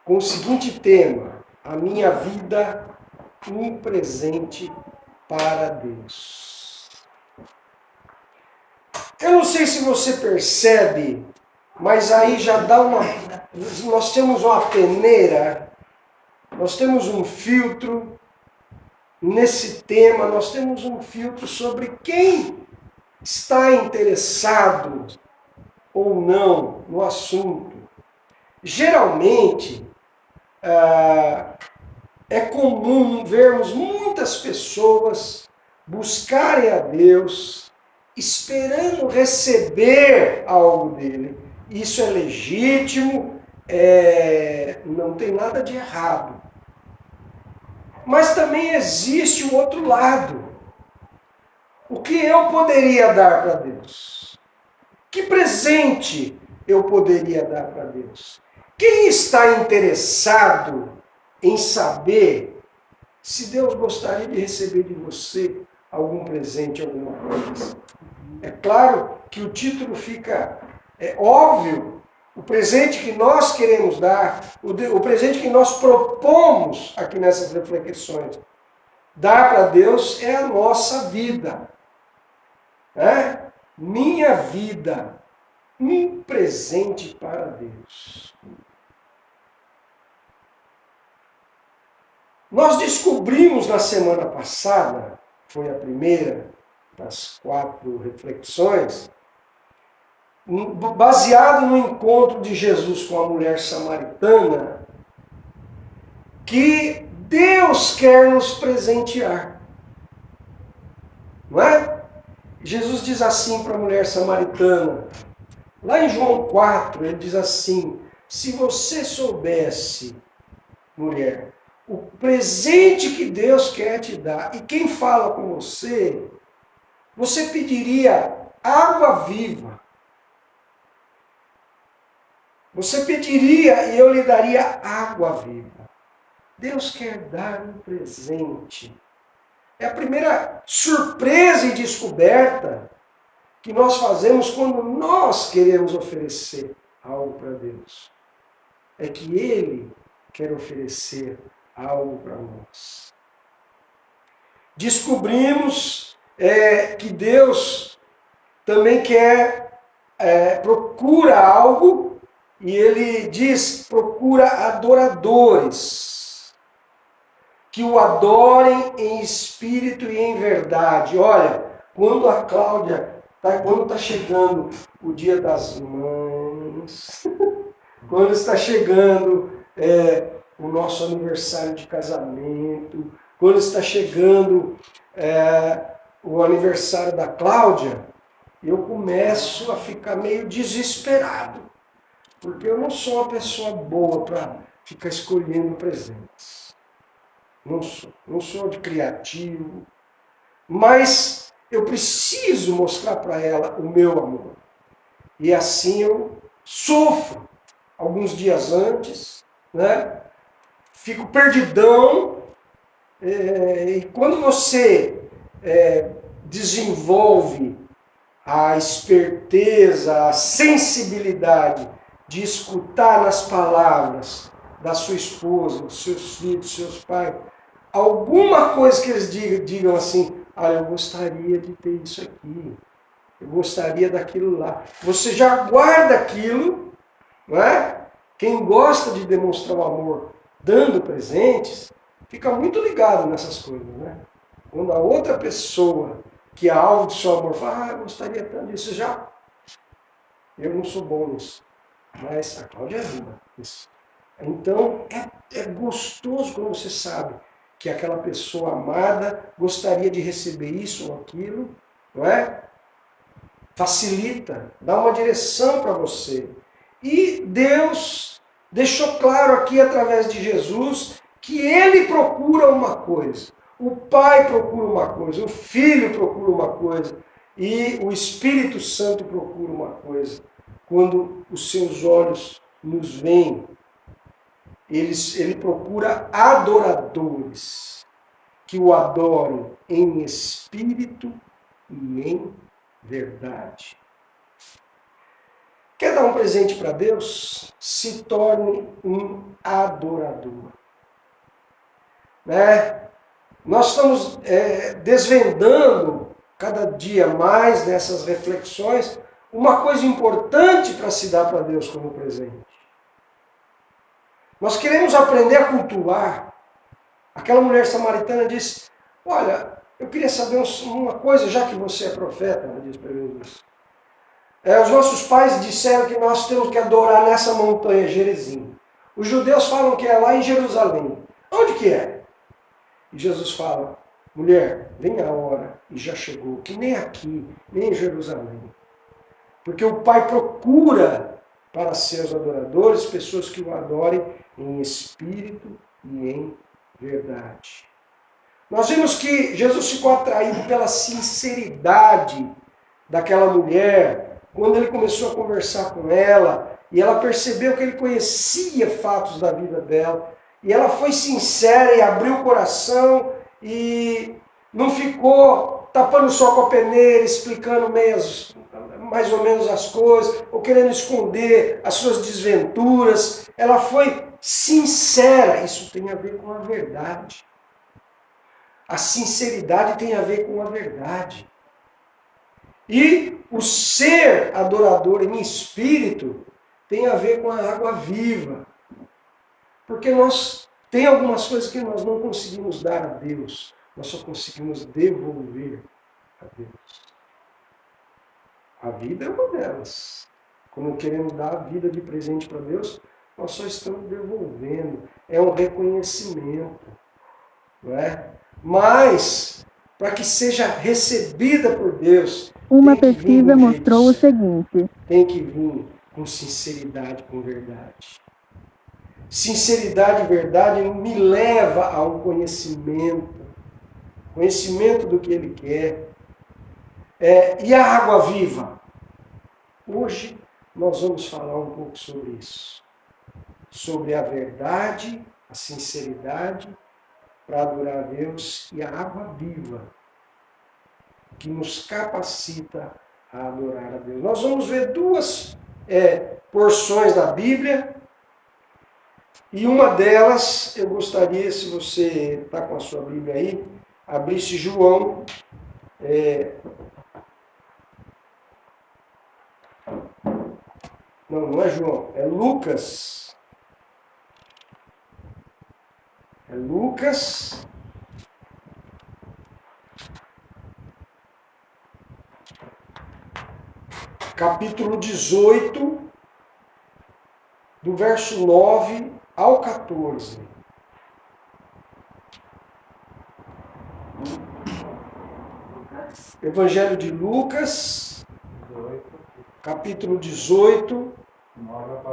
com o seguinte tema: a minha vida, um presente para Deus. Eu não sei se você percebe, mas aí já dá uma... Nós temos uma peneira, nós temos um filtro nesse tema, nós temos um filtro sobre quem está interessado ou não no assunto. Geralmente, é comum vermos muitas pessoas buscarem a Deus esperando receber algo dele. Isso é legítimo, não tem nada de errado. Mas também existe o outro lado. O que eu poderia dar para Deus? Que presente eu poderia dar para Deus? Quem está interessado em saber se Deus gostaria de receber de você algum presente, alguma coisa? É claro que o título fica óbvio. O presente que nós queremos dar, o presente que nós propomos aqui nessas reflexões, dar para Deus é a nossa vida. Minha vida, um presente para Deus. Nós descobrimos na semana passada, foi a primeira das 4 reflexões, baseado no encontro de Jesus com a mulher samaritana, que Deus quer nos presentear. Não é? Jesus diz assim para a mulher samaritana, lá em João 4, ele diz assim: se você soubesse, mulher, o presente que Deus quer te dar, e quem fala com você, você pediria água viva. Você pediria e eu lhe daria água viva. Deus quer dar um presente. É a primeira surpresa e descoberta que nós fazemos quando nós queremos oferecer algo para Deus. É que Ele quer oferecer algo para nós. Descobrimos que Deus também procura algo, e Ele diz, procura adoradores, que o adorem em espírito e em verdade. Olha, quando a Cláudia, quando está chegando o Dia das Mães, quando está chegando o nosso aniversário de casamento, quando está chegando o aniversário da Cláudia, eu começo a ficar meio desesperado, porque eu não sou uma pessoa boa para ficar escolhendo presentes. Não sou de criativo, mas eu preciso mostrar para ela o meu amor. E assim eu sofro alguns dias antes, né? Fico perdidão, e quando você desenvolve a esperteza, a sensibilidade de escutar nas palavras da sua esposa, dos seus filhos, dos seus pais, alguma coisa que eles digam assim: olha, eu gostaria de ter isso aqui, eu gostaria daquilo lá. Você já guarda aquilo, não é? Quem gosta de demonstrar o amor dando presentes, fica muito ligado nessas coisas, né? Quando a outra pessoa que é alvo do seu amor fala: eu gostaria tanto disso, eu não sou bom nisso, mas a Cláudia ajuda nisso. Então, é gostoso quando você sabe que aquela pessoa amada gostaria de receber isso ou aquilo, não é? Facilita, dá uma direção para você. E Deus deixou claro aqui através de Jesus que Ele procura uma coisa. O Pai procura uma coisa, o Filho procura uma coisa e o Espírito Santo procura uma coisa. Quando os seus olhos nos veem, ele procura adoradores que o adorem em espírito e em verdade. Quer dar um presente para Deus? Se torne um adorador. Né? Nós estamos desvendando cada dia mais nessas reflexões uma coisa importante para se dar para Deus como presente. Nós queremos aprender a cultuar. Aquela mulher samaritana disse, olha, eu queria saber uma coisa, já que você é profeta, ela disse para Jesus. Os nossos pais disseram que nós temos que adorar nessa montanha, Gerizim. Os judeus falam que é lá em Jerusalém. Onde que é? E Jesus fala, mulher, vem a hora, e já chegou, que nem aqui, nem em Jerusalém. Porque o Pai procura para seus adoradores pessoas que o adorem em espírito e em verdade. Nós vimos que Jesus ficou atraído pela sinceridade daquela mulher, quando ele começou a conversar com ela, e ela percebeu que ele conhecia fatos da vida dela, e ela foi sincera e abriu o coração, e não ficou tapando só com a peneira, explicando mais ou menos as coisas, ou querendo esconder as suas desventuras. Ela foi sincera, isso tem a ver com a verdade. A sinceridade tem a ver com a verdade. E o ser adorador em espírito tem a ver com a água viva. Porque tem algumas coisas que nós não conseguimos dar a Deus, nós só conseguimos devolver a Deus. A vida é uma delas. Quando queremos dar a vida de presente para Deus, nós só estamos devolvendo. É um reconhecimento. Não é? Mas, para que seja recebida por Deus, uma pesquisa mostrou o seguinte: tem que vir com sinceridade, com verdade. Sinceridade e verdade me leva ao conhecimento do que Ele quer. E a água viva? Hoje nós vamos falar um pouco sobre isso. Sobre a verdade, a sinceridade, para adorar a Deus, e a água viva, que nos capacita a adorar a Deus. Nós vamos ver duas porções da Bíblia, e uma delas, eu gostaria, se você está com a sua Bíblia aí, abrisse João, não é João, é Lucas. É Lucas, capítulo 18, do verso 9 ao 14. Evangelho de Lucas, capítulo 18,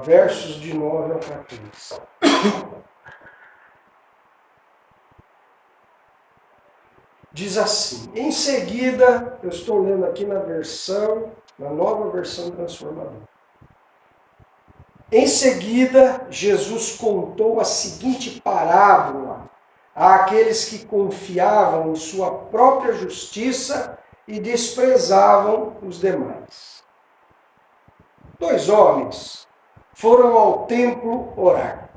versos de 9 ao 14. Diz assim, em seguida, eu estou lendo aqui na nova versão transformadora. Em seguida, Jesus contou a seguinte parábola àqueles que confiavam em sua própria justiça e desprezavam os demais. 2 homens foram ao templo orar.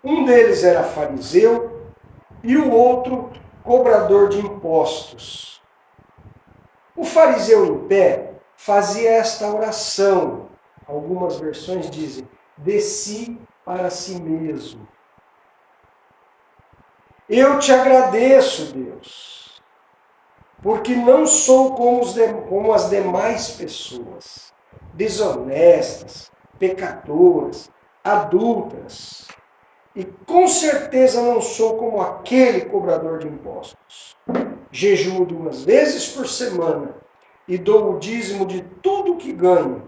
Um deles era fariseu e o outro cobrador de impostos. O fariseu em pé fazia esta oração. Algumas versões dizem, de si para si mesmo. Eu te agradeço, Deus, porque não sou como as demais pessoas, desonestas, pecadoras, adúlteras. E com certeza não sou como aquele cobrador de impostos. Jejuo 2 vezes por semana e dou o dízimo de tudo que ganho.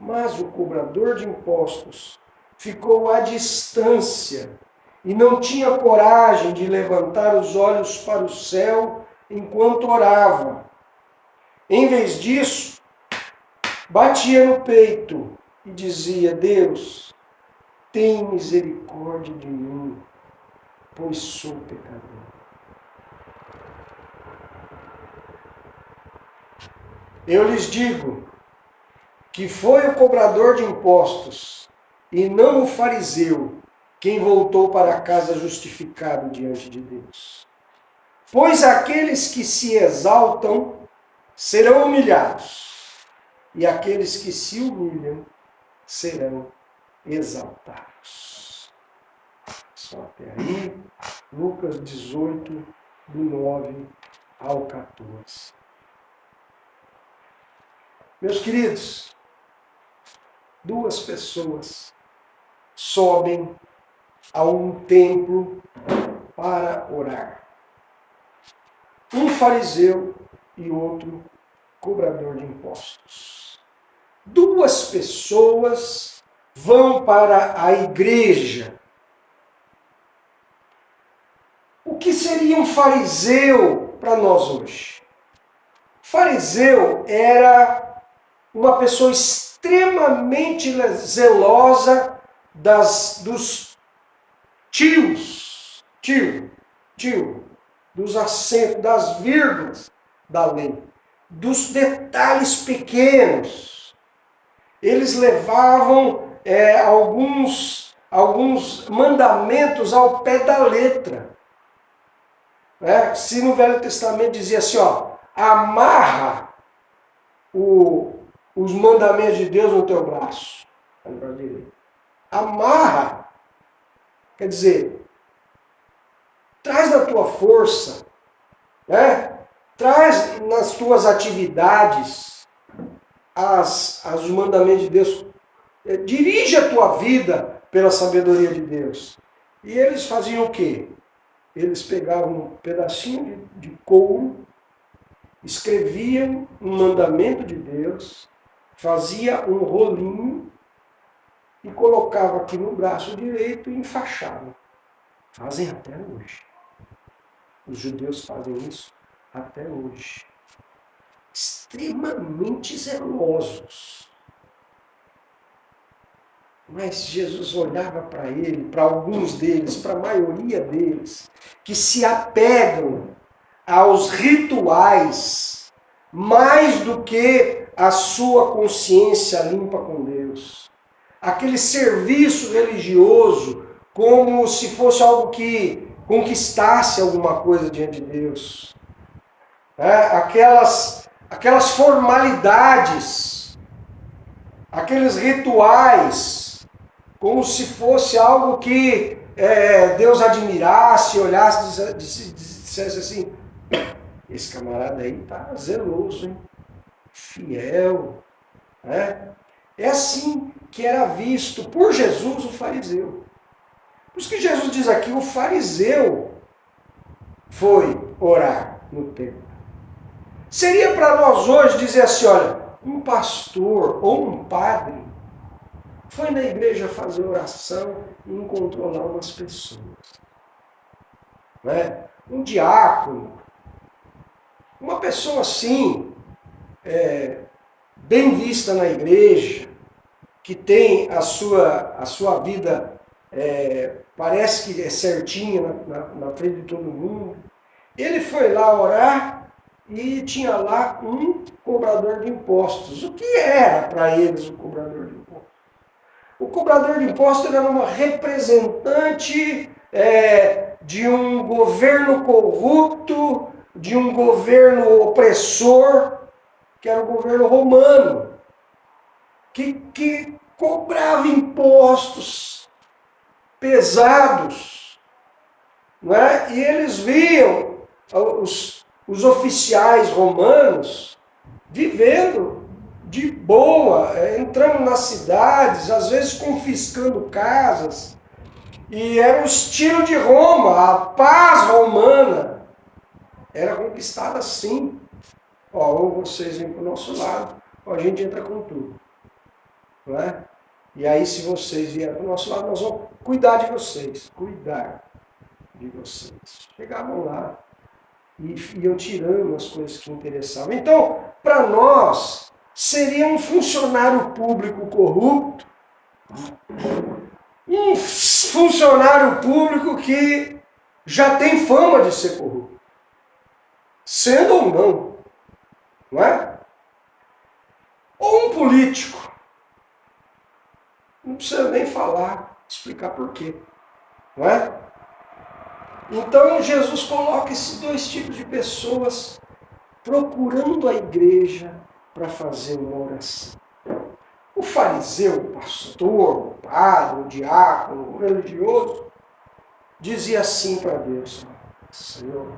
Mas o cobrador de impostos ficou à distância e não tinha coragem de levantar os olhos para o céu enquanto orava. Em vez disso, batia no peito e dizia, Deus, tem misericórdia de mim, pois sou pecador. Eu lhes digo que foi o cobrador de impostos, e não o fariseu, quem voltou para casa justificado diante de Deus. Pois aqueles que se exaltam serão humilhados, e aqueles que se humilham serão exaltados. Só até aí, Lucas 18, do 9 ao 14. Meus queridos, duas pessoas sobem a um templo para orar. Um fariseu e outro cobrador de impostos. Duas pessoas vão para a igreja. O que seria um fariseu para nós hoje? Fariseu era uma pessoa extremamente zelosa dos dos acentos, das vírgulas da lei, dos detalhes pequenos. Eles levavam alguns mandamentos ao pé da letra. Se no Velho Testamento dizia assim, amarra os mandamentos de Deus no teu braço. Amarra. Quer dizer, traz na tua força, traz nas tuas atividades os mandamentos de Deus. Dirige a tua vida pela sabedoria de Deus. E eles faziam o quê? Eles pegavam um pedacinho de couro, escreviam um mandamento de Deus, fazia um rolinho e colocava aqui no braço direito e enfaixava. Fazem até hoje. Os judeus fazem isso até hoje. Extremamente zelosos. Mas Jesus olhava para ele, para alguns deles, para a maioria deles, que se apegam aos rituais mais do que a sua consciência limpa com Deus. Aquele serviço religioso como se fosse algo que conquistasse alguma coisa diante de Deus. Aquelas formalidades, aqueles rituais, como se fosse algo que Deus admirasse, olhasse e dissesse assim, esse camarada aí está zeloso, hein? Fiel. É assim que era visto por Jesus o fariseu. Por isso que Jesus diz aqui, o fariseu foi orar no templo. Seria para nós hoje dizer assim, olha, um pastor ou um padre foi na igreja fazer oração e encontrou lá umas pessoas. Um diácono, uma pessoa assim, bem vista na igreja, que tem a sua vida, parece que é certinha na frente de todo mundo. Ele foi lá orar e tinha lá um cobrador de impostos. O que era para eles o cobrador de impostos? O cobrador de impostos era uma representante de um governo corrupto, de um governo opressor, que era o governo romano, que cobrava impostos pesados. E eles viam os oficiais romanos vivendo de boa, entrando nas cidades, às vezes confiscando casas. E era o estilo de Roma, a paz romana era conquistada assim. Ou vocês vêm para o nosso lado, ou a gente entra com tudo. E aí, se vocês vierem para o nosso lado, nós vamos cuidar de vocês. Chegavam lá e iam tirando as coisas que interessavam. Então, para nós, seria um funcionário público corrupto, um funcionário público que já tem fama de ser corrupto, sendo ou não, Ou um político. Não precisa nem falar, explicar por quê. Não é? Então Jesus coloca esses dois tipos de pessoas procurando a igreja para fazer uma oração. O fariseu, o pastor, o padre, o diácono, o religioso, dizia assim para Deus: Senhor,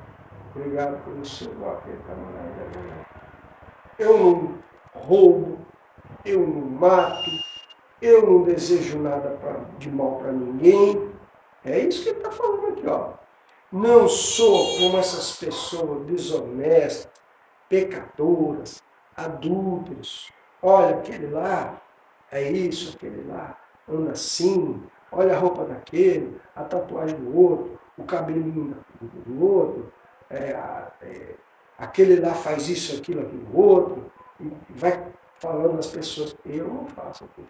obrigado pelo seu aquele camarada. Eu não roubo, eu não mato, eu não desejo nada de mal para ninguém. É isso que ele está falando aqui, ó. Não sou como essas pessoas desonestas, pecadoras, adúlteros. Olha, aquele lá é isso, aquele lá anda assim. Olha a roupa daquele, a tatuagem do outro, o cabelinho do outro. Aquele lá faz isso, aquilo outro. E vai falando às pessoas: eu não faço aquilo.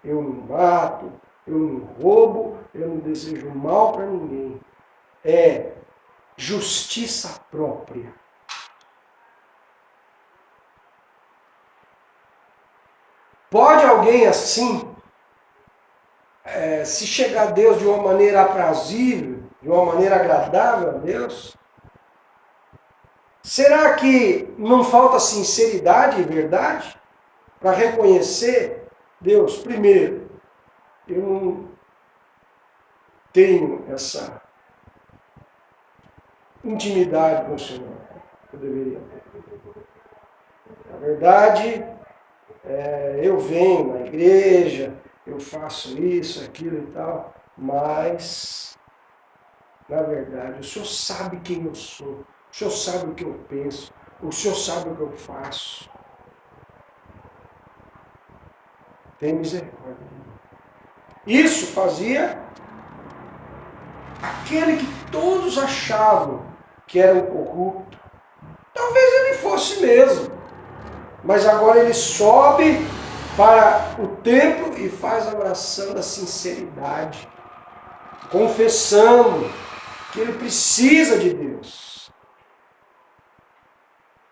Eu não mato, eu não roubo, eu não desejo mal para ninguém. É justiça própria. Pode alguém assim, se chegar a Deus de uma maneira aprazível, de uma maneira agradável a Deus? Será que não falta sinceridade e verdade para reconhecer Deus? Primeiro, eu não tenho essa intimidade com o Senhor que eu deveria ter. Na verdade, eu venho na igreja, eu faço isso, aquilo e tal, mas, na verdade, o Senhor sabe quem eu sou, o Senhor sabe o que eu penso, o Senhor sabe o que eu faço. Tem misericórdia. Isso fazia aquele que todos achavam que era um corrupto. Talvez ele fosse mesmo, mas agora ele sobe para o templo e faz a oração da sinceridade, confessando que ele precisa de Deus.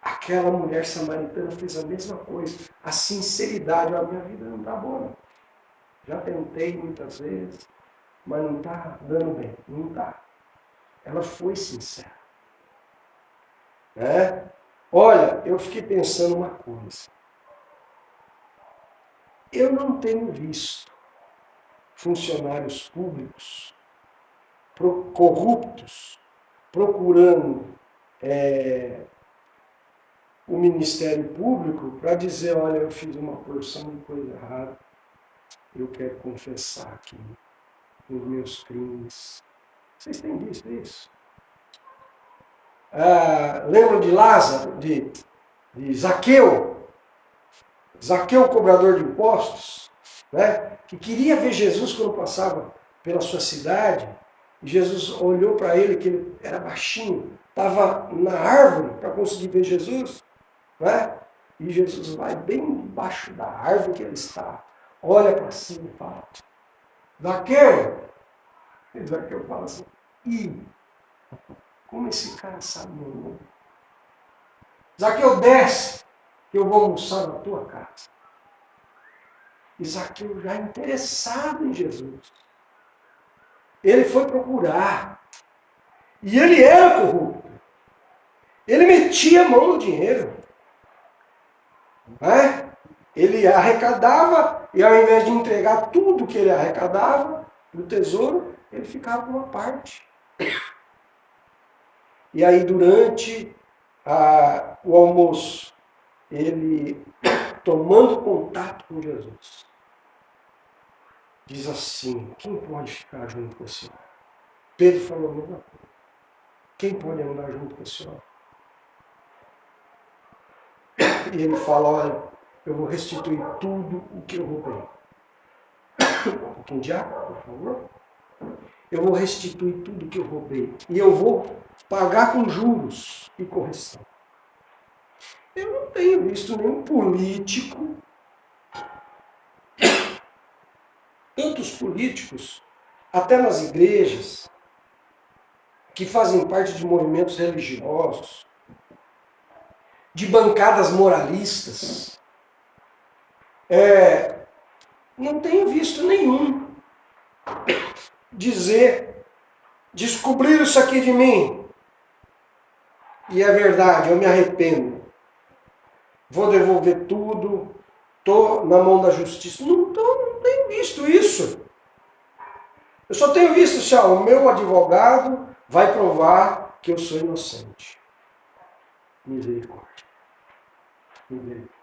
Aquela mulher samaritana fez a mesma coisa. A sinceridade: a minha vida não está boa. Já tentei muitas vezes, mas não está dando bem. Não está. Ela foi sincera. Olha, eu fiquei pensando uma coisa. Eu não tenho visto funcionários públicos corruptos procurando o Ministério Público para dizer: olha, eu fiz uma porção de coisa errada, eu quero confessar aqui os meus crimes. Vocês têm visto isso? Lembram de Lázaro, de Zaqueu? Zaqueu, cobrador de impostos, né? Que queria ver Jesus quando passava pela sua cidade. E Jesus olhou para ele, que ele era baixinho, estava na árvore para conseguir ver Jesus. Né? E Jesus vai bem embaixo da árvore que ele está, olha para cima e fala: Zaqueu! E Zaqueu fala assim: como esse cara sabe meu nome? Zaqueu, desce, que eu vou almoçar na tua casa. E Zaqueu já interessado em Jesus. Ele foi procurar. E ele era corrupto. Ele metia a mão no dinheiro. Ele arrecadava, e ao invés de entregar tudo que ele arrecadava do tesouro, ele ficava com uma parte. E aí, durante o almoço, ele, tomando contato com Jesus, diz assim: quem pode ficar junto com o Senhor? Pedro falou a mesma coisa. Quem pode andar junto com o Senhor? E ele fala: olha, eu vou restituir tudo o que eu roubei. Um pouquinho de água, por favor. Eu vou restituir tudo o que eu roubei. E eu vou pagar com juros e correção. Eu não tenho visto nenhum político, tantos políticos, até nas igrejas, que fazem parte de movimentos religiosos, de bancadas moralistas, Não tenho visto nenhum dizer, descobriram isso aqui de mim. E é verdade, eu me arrependo. Vou devolver tudo, estou na mão da justiça. Não tenho visto isso. Eu só tenho visto assim, o meu advogado vai provar que eu sou inocente. Misericórdia. Misericórdia.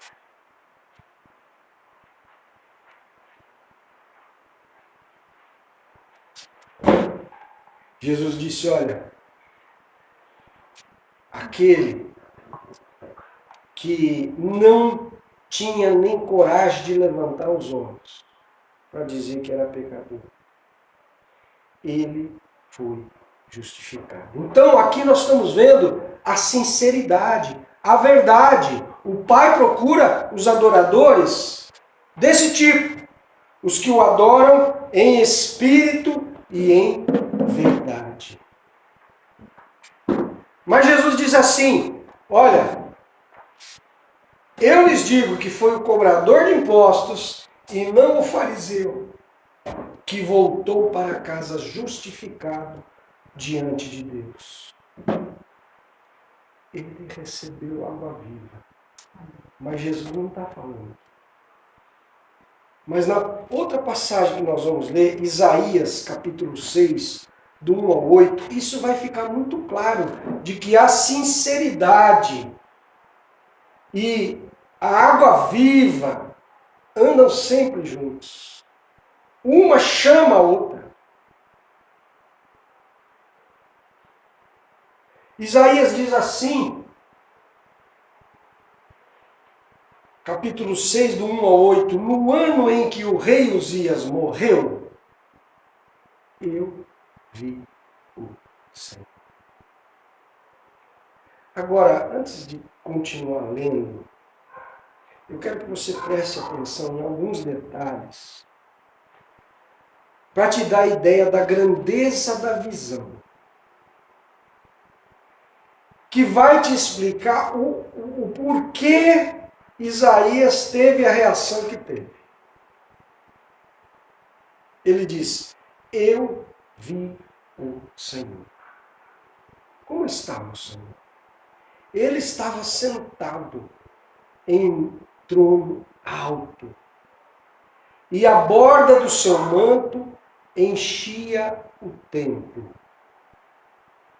Jesus disse, olha, aquele que não tinha nem coragem de levantar os olhos para dizer que era pecador, ele foi justificado. Então aqui nós estamos vendo a sinceridade, a verdade. O Pai procura os adoradores desse tipo, os que o adoram em espírito e em verdade. Mas Jesus diz assim, olha, eu lhes digo que foi o cobrador de impostos e não o fariseu que voltou para casa justificado diante de Deus. Ele recebeu água viva. Mas Jesus não está falando. Mas na outra passagem que nós vamos ler, Isaías capítulo 6, do 1 ao 8, isso vai ficar muito claro de que a sinceridade e a água viva andam sempre juntos. Uma chama a outra. Isaías diz assim, capítulo 6, do 1 ao 8, no ano em que o rei Uzias morreu, eu vi o Senhor. Agora, antes de continuar lendo, eu quero que você preste atenção em alguns detalhes para te dar a ideia da grandeza da visão, que vai te explicar o porquê Isaías teve a reação que teve. Ele diz, eu vi o Senhor. Como estava o Senhor? Ele estava sentado em um trono alto, e a borda do seu manto enchia o templo.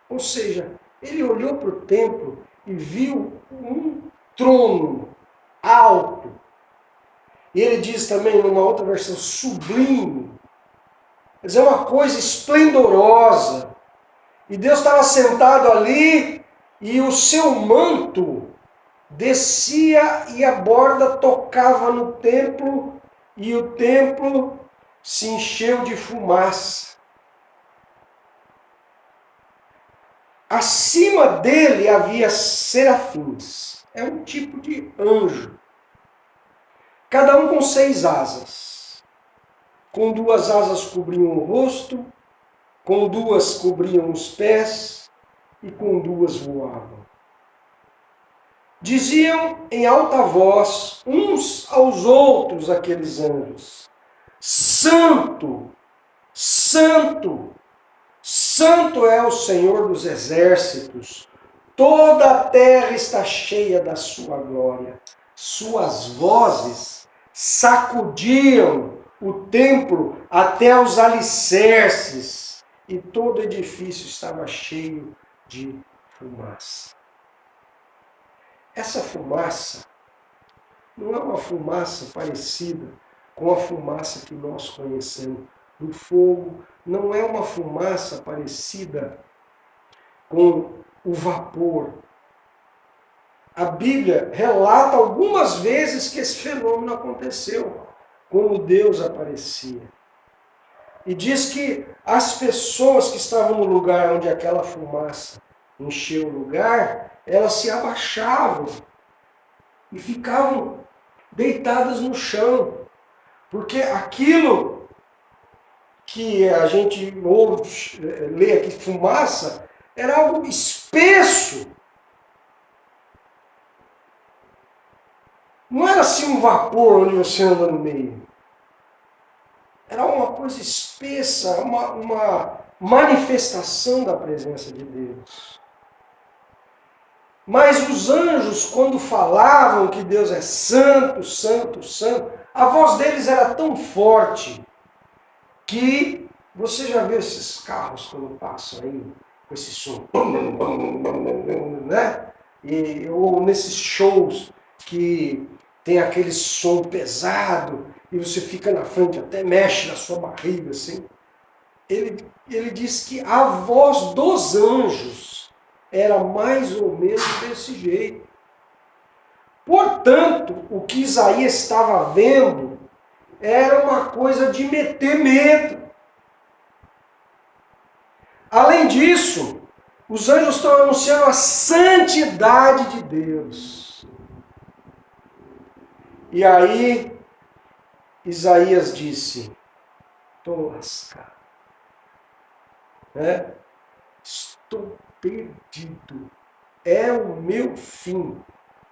Ou seja, ele olhou para o templo e viu um trono alto. E ele diz também, numa outra versão, sublime. Quer dizer, uma coisa esplendorosa. E Deus estava sentado ali e o seu manto descia e a borda tocava no templo e o templo se encheu de fumaça. Acima dele havia serafins. É um tipo de anjo. Cada um com 6 asas. Com 2 asas cobriam o rosto, com 2 cobriam os pés e com 2 voavam. Diziam em alta voz uns aos outros aqueles anjos: Santo, Santo, Santo é o Senhor dos exércitos, toda a terra está cheia da sua glória. Suas vozes sacudiam o templo até os alicerces, e todo o edifício estava cheio de fumaça. Essa fumaça não é uma fumaça parecida com a fumaça que nós conhecemos do fogo, não é uma fumaça parecida com o vapor. A Bíblia relata algumas vezes que esse fenômeno aconteceu, como Deus aparecia. E diz que as pessoas que estavam no lugar onde aquela fumaça encheu o lugar, elas se abaixavam e ficavam deitadas no chão, porque aquilo que a gente ouve, lê aqui, fumaça, era algo espesso. Não era assim um vapor onde você anda no meio. Era uma coisa espessa, uma manifestação da presença de Deus. Mas os anjos, quando falavam que Deus é santo, santo, santo, a voz deles era tão forte que você já viu esses carros quando passam aí, com esse som, né? Ou nesses shows que tem aquele som pesado e você fica na frente, até mexe na sua barriga, assim. Ele diz que a voz dos anjos era mais ou menos desse jeito. Portanto, o que Isaías estava vendo era uma coisa de meter medo. Além disso, os anjos estão anunciando a santidade de Deus. E aí, Isaías disse, estou lascado. Estou perdido. É o meu fim,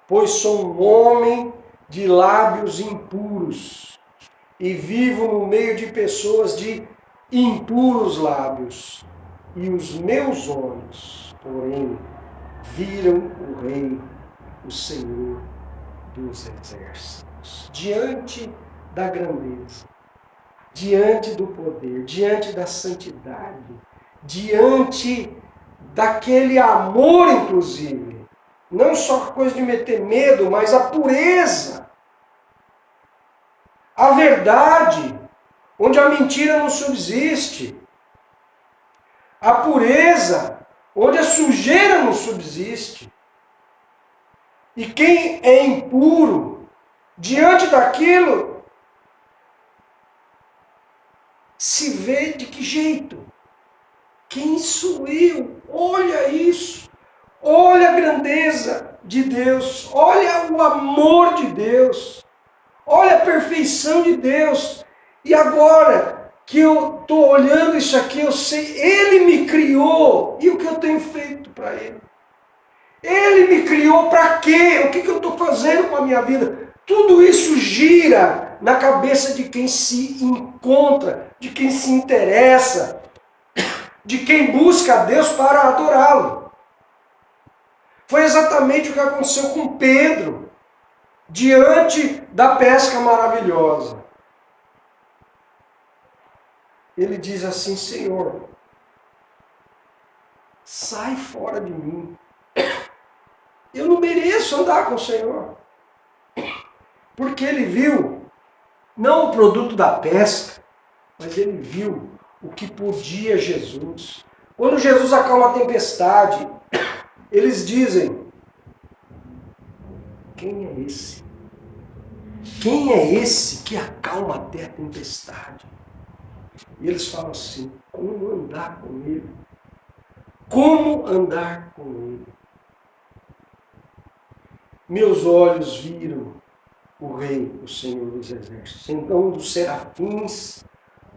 pois sou um homem de lábios impuros e vivo no meio de pessoas de impuros lábios. E os meus olhos, porém, viram o Rei, o Senhor dos Exércitos. Diante da grandeza, diante do poder, diante da santidade, diante daquele amor, inclusive, não só coisa de meter medo, mas a pureza, a verdade, onde a mentira não subsiste, a pureza, onde a sujeira não subsiste. E quem é impuro, diante daquilo, se vê de que jeito? Quem sou eu? Olha isso. Olha a grandeza de Deus. Olha o amor de Deus. Olha a perfeição de Deus. E agora que eu estou olhando isso aqui, eu sei, Ele me criou. E o que eu tenho feito para Ele? Ele me criou para quê? O que eu estou fazendo com a minha vida? Tudo isso gira na cabeça de quem se encontra, de quem se interessa, de quem busca a Deus para adorá-lo. Foi exatamente o que aconteceu com Pedro, diante da pesca maravilhosa. Ele diz assim, Senhor, sai fora de mim. Eu não mereço andar com o Senhor. Porque ele viu, não o produto da pesca, mas ele viu o que podia Jesus. Quando Jesus acalma a tempestade, eles dizem, quem é esse? Quem é esse que acalma até a tempestade? E eles falam assim, como andar com ele? Como andar com ele? Meus olhos viram o Rei, o Senhor dos Exércitos. Então um dos serafins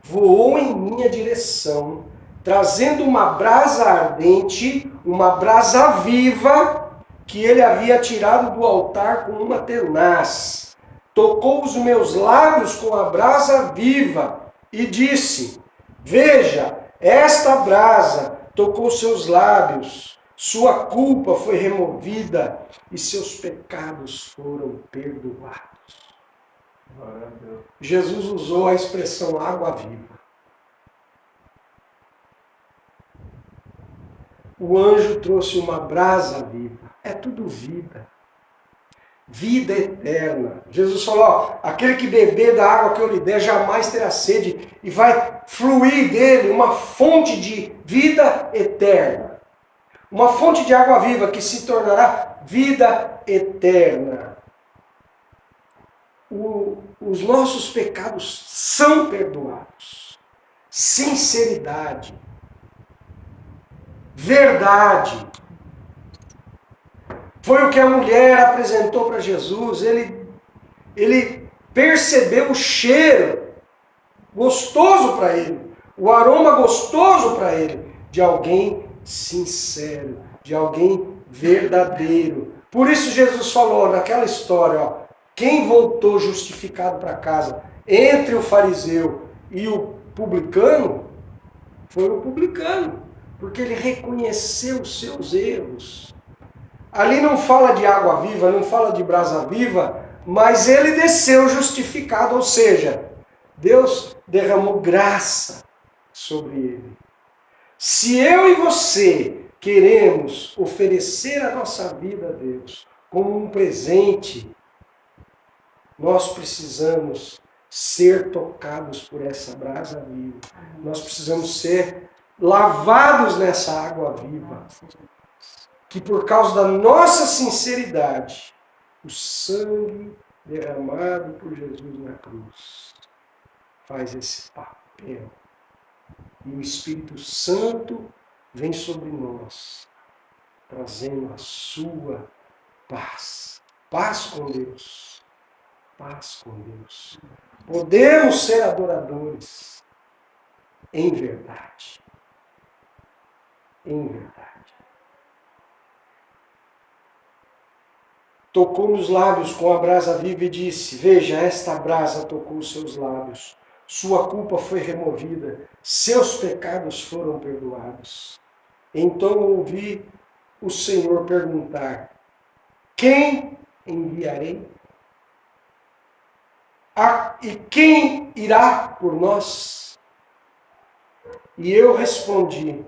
voou em minha direção, trazendo uma brasa ardente, uma brasa viva, que ele havia tirado do altar com uma tenaz. Tocou os meus lábios com a brasa viva e disse, veja, esta brasa tocou seus lábios, sua culpa foi removida e seus pecados foram perdoados. Jesus usou a expressão água viva. O anjo trouxe uma brasa viva. É tudo vida. Vida eterna. Jesus falou, ó, aquele que beber da água que eu lhe der jamais terá sede e vai fluir dele uma fonte de vida eterna. Uma fonte de água viva que se tornará vida eterna. Os nossos pecados são perdoados. Sinceridade. Verdade. Foi o que a mulher apresentou para Jesus. Ele percebeu o cheiro gostoso para ele, o aroma gostoso para ele, de alguém sincero, de alguém verdadeiro. Por isso Jesus falou naquela história, ó, Quem voltou justificado para casa entre o fariseu e o publicano foi o publicano, porque ele reconheceu os seus erros. Ali não fala de água viva, não fala de brasa viva, mas ele desceu justificado, ou seja, Deus derramou graça sobre ele. Se eu e você queremos oferecer a nossa vida a Deus como um presente, nós precisamos ser tocados por essa brasa viva. Nós precisamos ser lavados nessa água viva. Que por causa da nossa sinceridade, o sangue derramado por Jesus na cruz faz esse papel. E o Espírito Santo vem sobre nós, trazendo a sua paz. Paz com Deus. Paz com Deus. Podemos ser adoradores em verdade. Em verdade. Tocou nos lábios com a brasa viva e disse: veja, esta brasa tocou os seus lábios. Sua culpa foi removida, seus pecados foram perdoados. Então ouvi o Senhor perguntar: quem enviarei? E quem irá por nós? E eu respondi: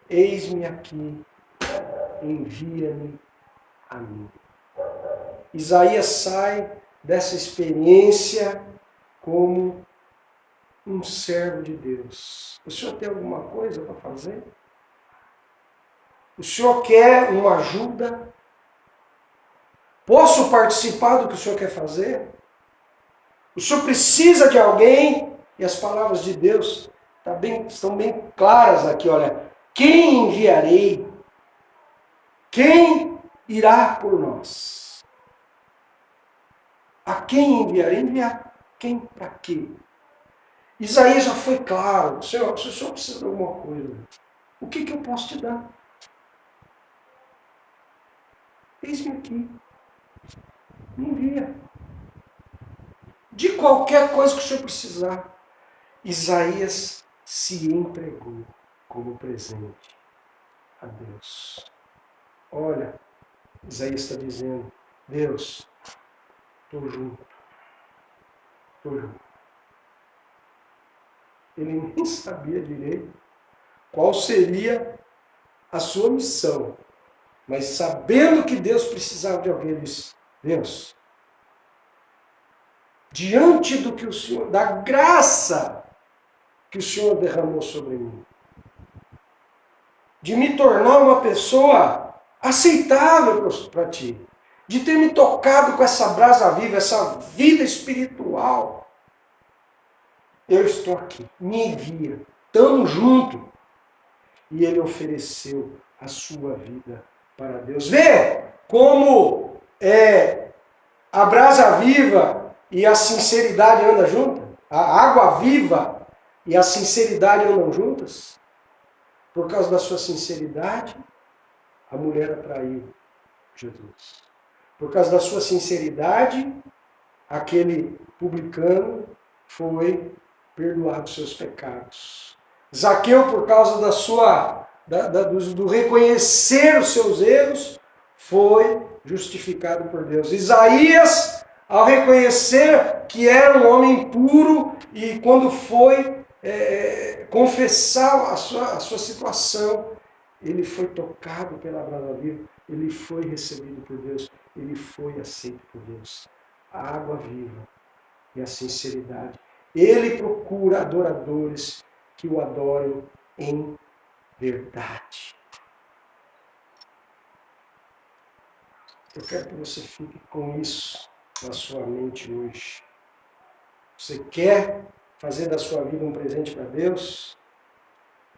eis-me aqui, envia-me a mim. Isaías sai dessa experiência como um servo de Deus. O senhor tem alguma coisa para fazer? O senhor quer uma ajuda? Posso participar do que o senhor quer fazer? O senhor precisa de alguém? E as palavras de Deus estão bem claras aqui, olha. Quem enviarei? Quem irá por nós? A quem enviarei? Enviar quem para quê? Isaías já foi claro. Senhor, se o senhor precisa de alguma coisa, o que eu posso te dar? Eis-me aqui. Me envia. De qualquer coisa que o senhor precisar. Isaías se entregou como presente a Deus. Olha, Isaías está dizendo: Deus, estou junto. Estou junto. Ele nem sabia direito qual seria a sua missão. Mas sabendo que Deus precisava de alguém, ele disse: Deus, diante do que o Senhor, da graça que o Senhor derramou sobre mim, de me tornar uma pessoa aceitável para ti, de ter me tocado com essa brasa viva, essa vida espiritual, eu estou aqui, me envia, estamos juntos. E ele ofereceu a sua vida para Deus. Vê como a brasa viva e a sinceridade andam juntas? A água viva e a sinceridade andam juntas? Por causa da sua sinceridade, a mulher atraiu Jesus. Por causa da sua sinceridade, aquele publicano foi perdoado dos seus pecados. Zaqueu, por causa do reconhecer os seus erros, foi justificado por Deus. Isaías, ao reconhecer que era um homem puro, e quando foi confessar a sua situação, ele foi tocado pela brasa viva, ele foi recebido por Deus, ele foi aceito por Deus. A água viva e a sinceridade. Ele procura adoradores que o adorem em verdade. Eu quero que você fique com isso na sua mente hoje. Você quer fazer da sua vida um presente para Deus?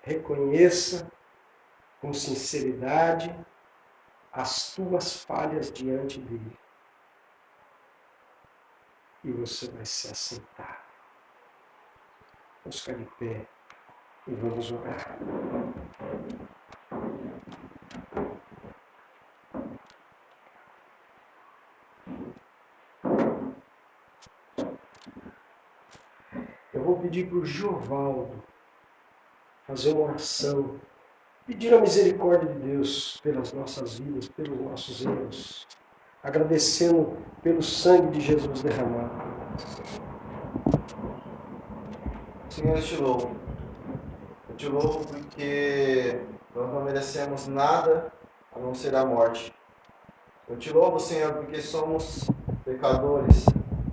Reconheça com sinceridade as tuas falhas diante dele. E você vai ser aceitado. Vamos ficar de pé e vamos orar. Eu vou pedir para o Giovaldo fazer uma oração, pedir a misericórdia de Deus pelas nossas vidas, pelos nossos erros, agradecendo pelo sangue de Jesus derramado. Senhor, eu te louvo. Eu te louvo porque nós não merecemos nada a não ser a morte. Eu te louvo, Senhor, porque somos pecadores.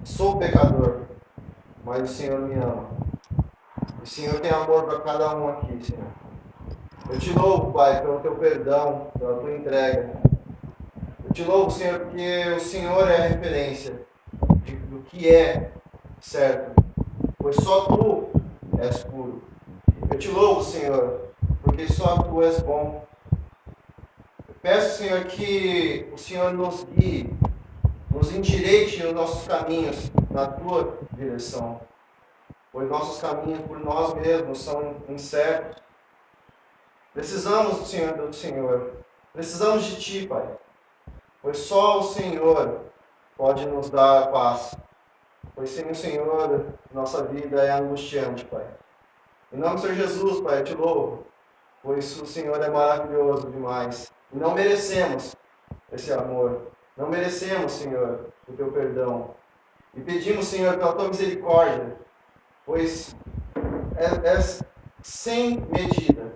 Sou pecador, mas o Senhor me ama. O Senhor tem amor para cada um aqui, Senhor. Eu te louvo, Pai, pelo teu perdão, pela tua entrega. Eu te louvo, Senhor, porque o Senhor é a referência do que é certo, pois só tu és puro. Eu te louvo, Senhor, porque só tu és bom. Eu peço, Senhor, que o Senhor nos guie, nos endireite os nossos caminhos na tua direção, pois nossos caminhos por nós mesmos são incertos. Precisamos, Senhor, do Senhor. Precisamos de Ti, Pai. Pois só o Senhor pode nos dar paz. Pois sem o Senhor, nossa vida é angustiante, Pai. Em nome do Senhor Jesus, Pai, eu te louvo. Pois o Senhor é maravilhoso demais. E não merecemos esse amor. Não merecemos, Senhor, o Teu perdão. E pedimos, Senhor, pela Tua misericórdia. Pois é sem medida.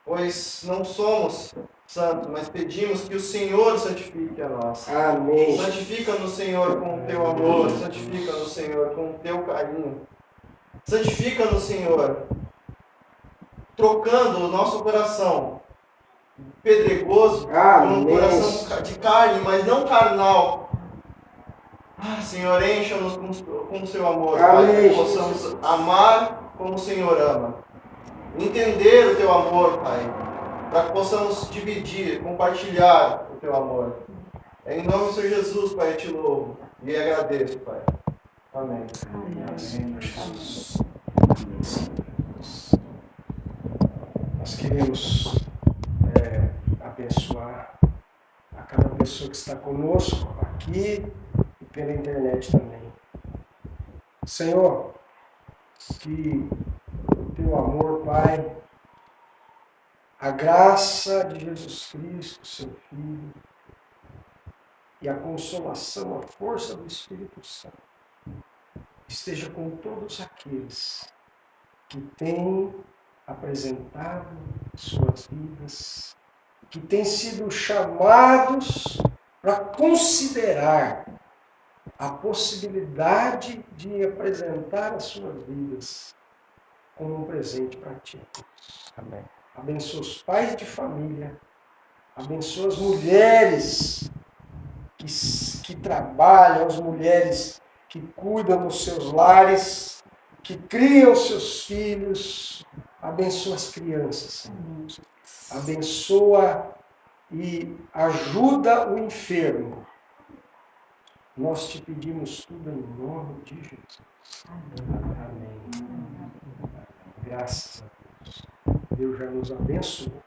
Pois não somos santos, mas pedimos que o Senhor santifique a nós. Amém. Santifica-nos, Senhor, com o Teu amor. Santifica-nos, Senhor, com o Teu carinho. Santifica-nos, Senhor, trocando o nosso coração pedregoso por um coração de carne, mas não carnal. Senhor, encha-nos com o Seu amor, Pai, para que possamos amar como o Senhor ama. Entender o Teu amor, Pai, para que possamos dividir, compartilhar o Teu amor. É em nome do Senhor Jesus, Pai, eu te louvo e agradeço, Pai. Amém. Amém, Jesus. Nós queremos abençoar a cada pessoa que está conosco aqui e pela internet também. Senhor, que o Teu amor, Pai, a graça de Jesus Cristo, Seu Filho, e a consolação, a força do Espírito Santo esteja com todos aqueles que têm apresentado suas vidas, que têm sido chamados para considerar a possibilidade de apresentar as suas vidas como um presente para Ti. Amém. Abençoa os pais de família, abençoa as mulheres que trabalham, as mulheres que cuidam dos seus lares, que criam seus filhos, abençoa as crianças, abençoa e ajuda o enfermo. Nós te pedimos tudo em nome de Jesus. Amém. Graças a Deus. Deus já nos abençoou.